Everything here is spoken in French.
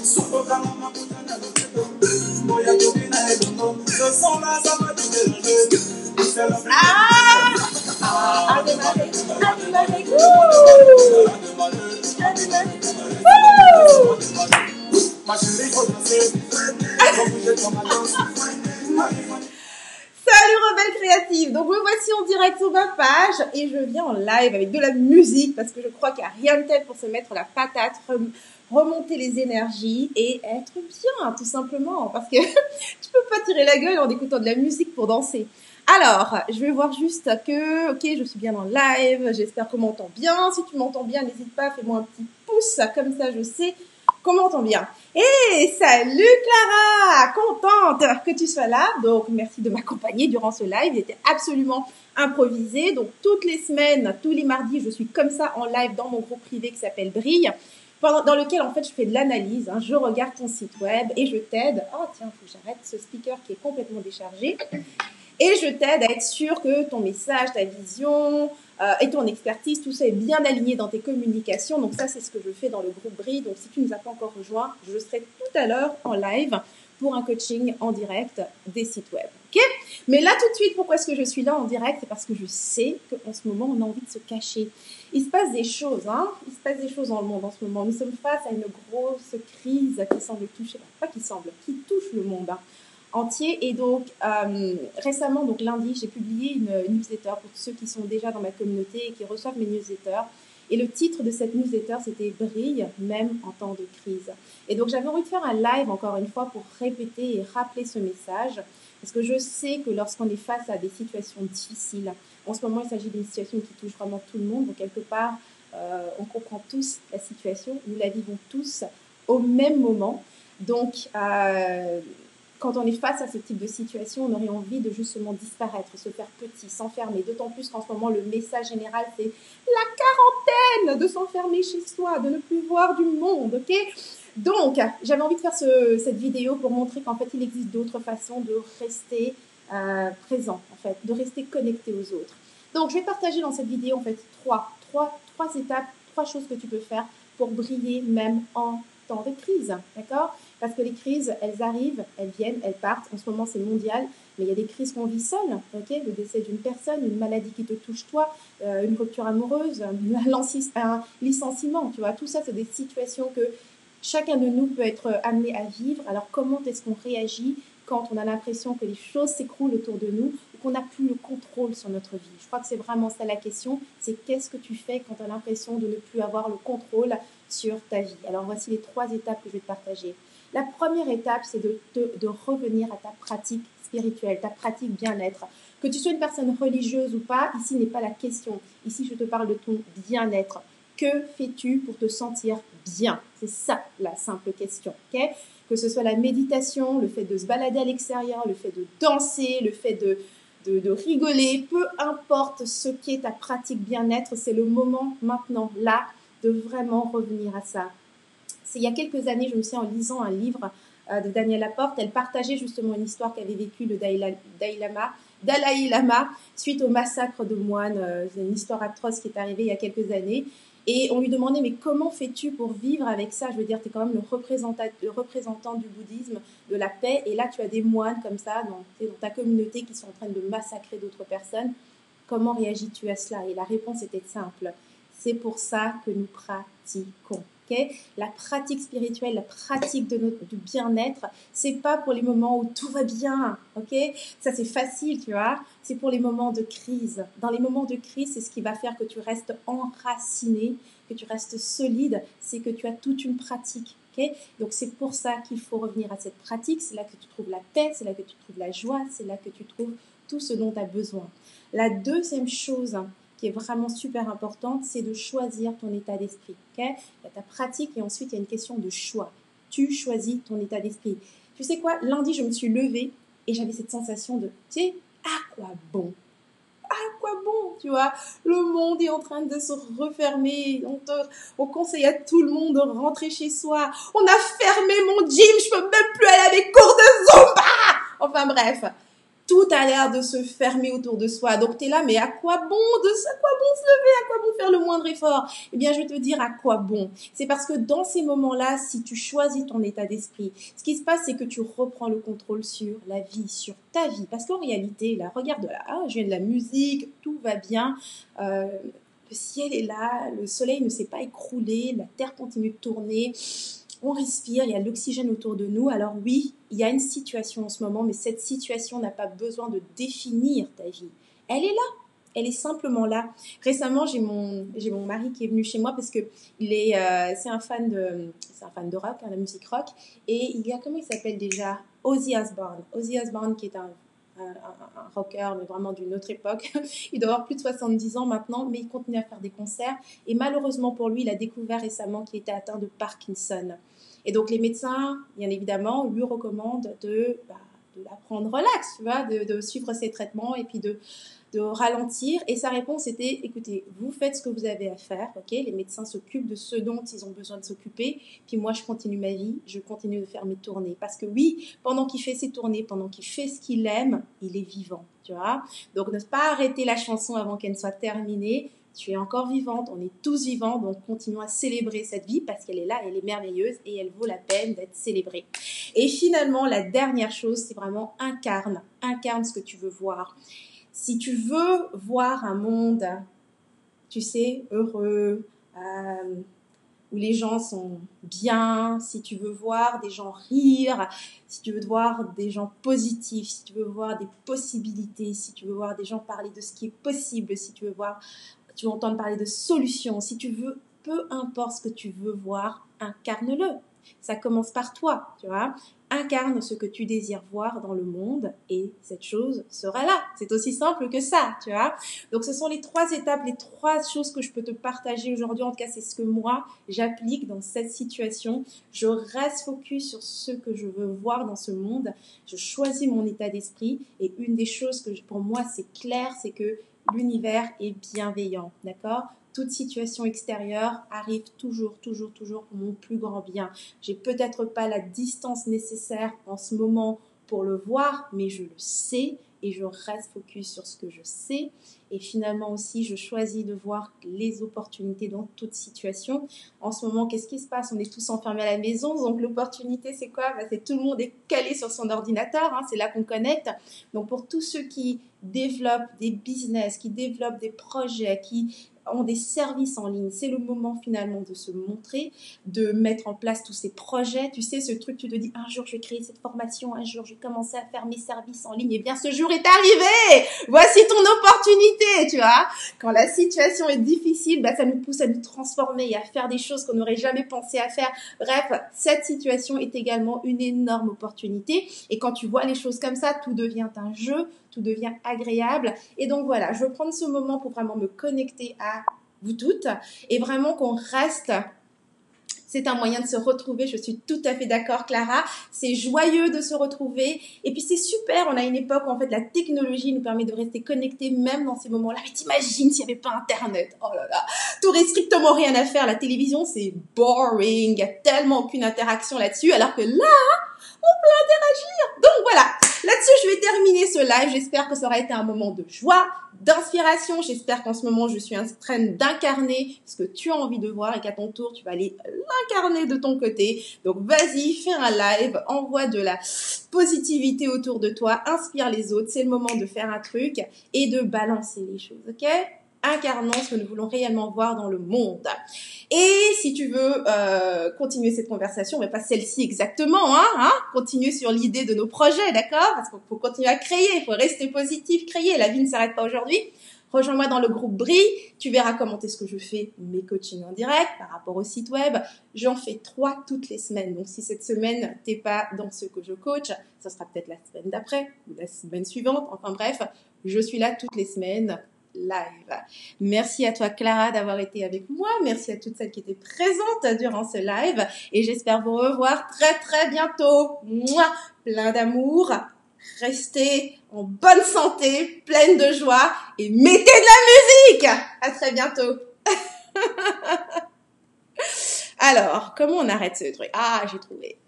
Salut rebelle créative, donc me voici en direct sur ma page et je viens en live avec de la musique parce que je crois qu'il n'y a rien de tel pour se mettre la patate, remonter les énergies et être bien tout simplement parce que tu peux pas tirer la gueule en écoutant de la musique pour danser. Alors, je vais voir juste que, ok, je suis bien en live, j'espère qu'on m'entend bien. Si tu m'entends bien, n'hésite pas, fais-moi un petit pouce, comme ça je sais qu'on m'entend bien. Hey, salut Clara, contente que tu sois là. Donc, merci de m'accompagner durant ce live, il était absolument improvisé. Donc, toutes les semaines, tous les mardis, je suis comme ça en live dans mon groupe privé qui s'appelle Brille, dans lequel en fait je fais de l'analyse, hein. Je regarde ton site web et je t'aide. Oh tiens, faut que j'arrête ce speaker qui est complètement déchargé. Et je t'aide à être sûr que ton message, ta vision et ton expertise, tout ça est bien aligné dans tes communications. Donc ça, c'est ce que je fais dans le groupe Brille. Donc si tu ne nous as pas encore rejoint, je serai tout à l'heure en live pour un coaching en direct des sites web. Ok ? Mais là, tout de suite, pourquoi est-ce que je suis là en direct ? C'est parce que je sais qu'en ce moment, on a envie de se cacher. Il se passe des choses, hein ? Il se passe des choses dans le monde en ce moment. Nous sommes face à une grosse crise qui semble toucher, qui touche le monde, hein, entier. Et donc, récemment, donc lundi, j'ai publié une newsletter pour ceux qui sont déjà dans ma communauté et qui reçoivent mes newsletters. Et le titre de cette newsletter, c'était « Brille, même en temps de crise ». Et donc, j'avais envie de faire un live, encore une fois, pour répéter et rappeler ce message. Parce que je sais que lorsqu'on est face à des situations difficiles, en ce moment, il s'agit d'une situation qui touche vraiment tout le monde. Donc, quelque part, on comprend tous la situation. Nous la vivons tous au même moment. Donc, quand on est face à ce type de situation, on aurait envie de justement disparaître, se faire petit, s'enfermer. D'autant plus qu'en ce moment, le message général, c'est la quarantaine, de s'enfermer chez soi, de ne plus voir du monde, ok ? Donc, j'avais envie de faire cette vidéo pour montrer qu'en fait, il existe d'autres façons de rester présent, en fait, de rester connecté aux autres. Donc, je vais partager dans cette vidéo, en fait, trois étapes, 3 choses que tu peux faire pour briller même en temps de crise, d'accord ? Parce que les crises, elles arrivent, elles viennent, elles partent. En ce moment, c'est mondial, mais il y a des crises qu'on vit seul, ok ? Le décès d'une personne, une maladie qui te touche toi, une rupture amoureuse, un licenciement, tu vois. Tout ça, c'est des situations que chacun de nous peut être amené à vivre. Alors, comment est-ce qu'on réagit quand on a l'impression que les choses s'écroulent autour de nous ou qu'on n'a plus le contrôle sur notre vie ? Je crois que c'est vraiment ça la question. C'est qu'est-ce que tu fais quand tu as l'impression de ne plus avoir le contrôle sur ta vie ? Alors, voici les 3 étapes que je vais te partager. La première étape, c'est de revenir à ta pratique spirituelle, ta pratique bien-être. Que tu sois une personne religieuse ou pas, ici n'est pas la question. Ici, je te parle de ton bien-être. Que fais-tu pour te sentir bien ? C'est ça la simple question. Okay ? Que ce soit la méditation, le fait de se balader à l'extérieur, le fait de danser, le fait de rigoler, peu importe ce qu'est ta pratique bien-être, c'est le moment maintenant, là, de vraiment revenir à ça. Il y a quelques années, je me suis en lisant un livre de Danielle Laporte, elle partageait justement une histoire qu'avait vécue le Dalai Lama suite au massacre de moines. C'est une histoire atroce qui est arrivée il y a quelques années. Et on lui demandait, mais comment fais-tu pour vivre avec ça ? Je veux dire, tu es quand même le représentant du bouddhisme, de la paix. Et là, tu as des moines comme ça dans ta communauté qui sont en train de massacrer d'autres personnes. Comment réagis-tu à cela ? Et la réponse était simple. C'est pour ça que nous pratiquons. Okay ? La pratique spirituelle, la pratique du bien-être, c'est pas pour les moments où tout va bien, ok ? Ça c'est facile, tu vois. C'est pour les moments de crise. Dans les moments de crise, c'est ce qui va faire que tu restes enraciné, que tu restes solide. C'est que tu as toute une pratique. Okay ? Donc c'est pour ça qu'il faut revenir à cette pratique. C'est là que tu trouves la paix, c'est là que tu trouves la joie, c'est là que tu trouves tout ce dont tu as besoin. La deuxième chose qui est vraiment super importante, c'est de choisir ton état d'esprit. Okay ? Il y a ta pratique et ensuite il y a une question de choix. Tu choisis ton état d'esprit. Tu sais quoi ? Lundi, je me suis levée et j'avais cette sensation de, tu sais, à quoi bon ? À quoi bon, tu vois ? Le monde est en train de se refermer. On conseille à tout le monde de rentrer chez soi. On a fermé mon gym, je peux même plus aller à mes cours de Zumba. Enfin bref, tout a l'air de se fermer autour de soi. Donc, tu es là, mais à quoi bon se lever? À quoi bon faire le moindre effort? Eh bien, je vais te dire à quoi bon. C'est parce que dans ces moments-là, si tu choisis ton état d'esprit, ce qui se passe, c'est que tu reprends le contrôle sur la vie, sur ta vie. Parce qu'en réalité, là, regarde là, je viens de la musique, tout va bien. Le ciel est là, le soleil ne s'est pas écroulé, la terre continue de tourner. On respire, il y a de l'oxygène autour de nous. Alors oui, il y a une situation en ce moment, mais cette situation n'a pas besoin de définir ta vie. Elle est là, elle est simplement là. Récemment, j'ai mon mari qui est venu chez moi parce que c'est un fan de rock, la musique rock. Et il y a, comment il s'appelle déjà? Ozzy Osbourne. Ozzy Osbourne qui est un rocker, mais vraiment d'une autre époque. Il doit avoir plus de 70 ans maintenant, mais il continue à faire des concerts. Et malheureusement pour lui, il a découvert récemment qu'il était atteint de Parkinson. Et donc les médecins, bien évidemment, lui recommandent de la prendre relax, tu vois, de suivre ses traitements et puis de ralentir. Et sa réponse était, écoutez, vous faites ce que vous avez à faire, ok? Les médecins s'occupent de ce dont ils ont besoin de s'occuper. Puis moi, je continue ma vie, je continue de faire mes tournées. Parce que oui, pendant qu'il fait ses tournées, pendant qu'il fait ce qu'il aime, il est vivant, tu vois? Donc ne pas arrêter la chanson avant qu'elle ne soit terminée. Tu es encore vivante, on est tous vivants, donc continuons à célébrer cette vie parce qu'elle est là, elle est merveilleuse et elle vaut la peine d'être célébrée. Et finalement, la dernière chose, c'est vraiment incarne ce que tu veux voir. Si tu veux voir un monde, tu sais, heureux, où les gens sont bien, si tu veux voir des gens rire, si tu veux voir des gens positifs, si tu veux voir des possibilités, si tu veux voir des gens parler de ce qui est possible, si tu veux entendre parler de solutions, si tu veux, peu importe ce que tu veux voir, incarne-le. Ça commence par toi, tu vois. Incarne ce que tu désires voir dans le monde et cette chose sera là. C'est aussi simple que ça, tu vois. Donc, ce sont les 3 étapes, les 3 choses que je peux te partager aujourd'hui. En tout cas, c'est ce que moi, j'applique dans cette situation. Je reste focus sur ce que je veux voir dans ce monde. Je choisis mon état d'esprit et une des choses que pour moi, c'est clair, c'est que l'univers est bienveillant, d'accord? Toute situation extérieure arrive toujours pour mon plus grand bien. J'ai peut-être pas la distance nécessaire en ce moment pour le voir, mais je le sais et je reste focus sur ce que je sais. Et finalement aussi, je choisis de voir les opportunités dans toute situation. En ce moment, qu'est-ce qui se passe? On est tous enfermés à la maison, donc l'opportunité, c'est quoi? C'est tout le monde est calé sur son ordinateur, c'est là qu'on connecte. Donc pour tous ceux qui développent des business, qui développent des projets, qui ont des services en ligne, c'est le moment finalement de se montrer, de mettre en place tous ces projets. Tu sais, ce truc, tu te dis, un jour je vais créer cette formation, un jour je vais commencer à faire mes services en ligne. Et bien ce jour est arrivé. Voici ton opportunité, tu vois. Quand la situation est difficile, ça nous pousse à nous transformer et à faire des choses qu'on n'aurait jamais pensé à faire. Bref, cette situation est également une énorme opportunité. Et quand tu vois les choses comme ça, tout devient un jeu, tout devient agréable. Et donc voilà, je veux prendre ce moment pour vraiment me connecter à vous toutes et vraiment qu'on reste. C'est un moyen de se retrouver, je suis tout à fait d'accord Clara, c'est joyeux de se retrouver et puis c'est super, on a une époque où en fait la technologie nous permet de rester connectés même dans ces moments-là. Mais t'imagines s'il n'y avait pas internet, oh là là, t'aurais strictement rien à faire, la télévision c'est boring, il n'y a tellement aucune interaction là-dessus alors que là, on peut interagir. Donc voilà, là-dessus je vais terminer ce live, j'espère que ça aura été un moment de joie, d'inspiration. J'espère qu'en ce moment, je suis en train d'incarner ce que tu as envie de voir et qu'à ton tour, tu vas aller l'incarner de ton côté. Donc, vas-y, fais un live, envoie de la positivité autour de toi, inspire les autres. C'est le moment de faire un truc et de balancer les choses, ok? Incarnons ce que nous voulons réellement voir dans le monde. Et si tu veux continuer cette conversation, mais pas celle-ci exactement, continue sur l'idée de nos projets, d'accord? Parce qu'il faut continuer à créer, il faut rester positif, créer. La vie ne s'arrête pas aujourd'hui. Rejoins-moi dans le groupe Brille. Tu verras commenter ce que je fais, mes coachings en direct par rapport au site web. J'en fais 3 toutes les semaines. Donc, si cette semaine, t'es pas dans ce que je coach, ça sera peut-être la semaine d'après ou la semaine suivante. Enfin bref, je suis là toutes les semaines. Live. Merci à toi Clara d'avoir été avec moi. Merci à toutes celles qui étaient présentes durant ce live et j'espère vous revoir très très bientôt. Mouah, plein d'amour. Restez en bonne santé, pleine de joie et mettez de la musique. À très bientôt. Alors, comment on arrête ce truc? Ah, j'ai trouvé.